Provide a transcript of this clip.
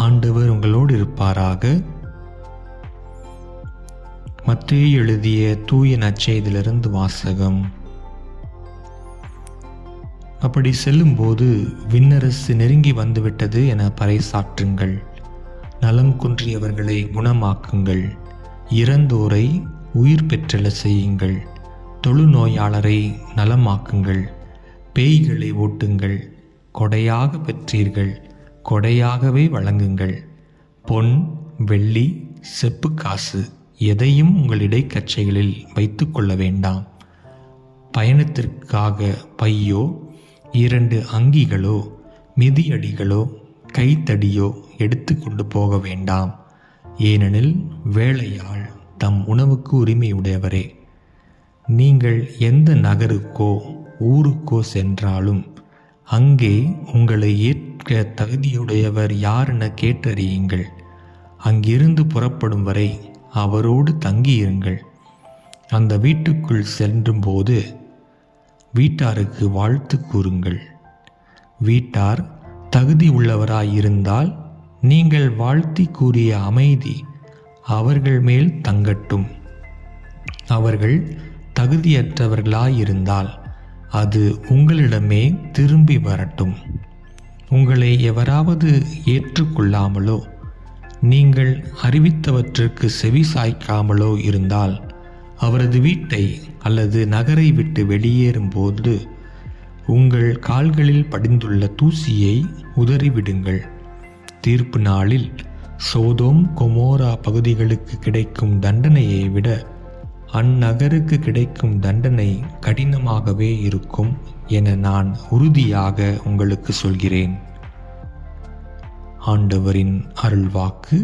ஆண்டவர் உங்களோடு இருப்பாராக. மத்தேயு எழுதிய தூய நற்செய்தியிலிருந்து வாசகம். அப்படி செல்லும்போது விண்ணரசு நெருங்கி வந்துவிட்டது என பறைசாற்றுங்கள். நலம் குன்றியவர்களை குணமாக்குங்கள். இறந்தோரை உயிர் பெற்றெழ செய்யுங்கள். தொழுநோயாளரை நலமாக்குங்கள். பேய்களை ஓட்டுங்கள். கொடையாக பெற்றீர்கள், கொடையாகவே வழங்குங்கள். பொன், வெள்ளி, செப்பு காசு எதையும் உங்கள் இடைக்கச்சைகளில் வைத்து கொள்ள வேண்டாம். பயணத்திற்காக பையோ, 2 அங்கிகளோ, மிதியடிகளோ, கைத்தடியோ எடுத்து கொண்டு போக வேண்டாம். ஏனெனில் வேலையாள் தம் உணவுக்கு உரிமையுடையவரே. நீங்கள் எந்த நகருக்கோ ஊருக்கோ சென்றாலும் அங்கே உங்களை ஏற்க தகுதியுடையவர் யார் என கேட்டறியுங்கள். அங்கிருந்து புறப்படும் வரை அவரோடு தங்கியிருங்கள். அந்த வீட்டுக்குள் செல்லும்போது வீட்டாருக்கு வாழ்த்து கூறுங்கள். வீட்டார் தகுதி உள்ளவராயிருந்தால் நீங்கள் வாழ்த்தி கூறிய அமைதி அவர்கள் மேல் தங்கட்டும். அவர்கள் தகுதியற்றவர்களாயிருந்தால் அது உங்களிடமே திரும்பி வரட்டும். உங்களை எவராவது ஏற்றுக்கொள்ளாமலோ நீங்கள் அறிவித்தவற்றிற்கு செவி சாய்க்காமலோ இருந்தால் அவரது வீட்டை அல்லது நகரை விட்டு வெளியேறும்போது உங்கள் கால்களில் படிந்துள்ள தூசியை உதறிவிடுங்கள். தீர்ப்பு நாளில் சோதோம் கொமோரா பகுதிகளுக்கு கிடைக்கும் தண்டனையை விட அந்நகருக்கு கிடைக்கும் தண்டனை கடினமாகவே இருக்கும் என நான் உறுதியாக உங்களுக்கு சொல்கிறேன். ஆண்டவரின் அருள்வாக்கு.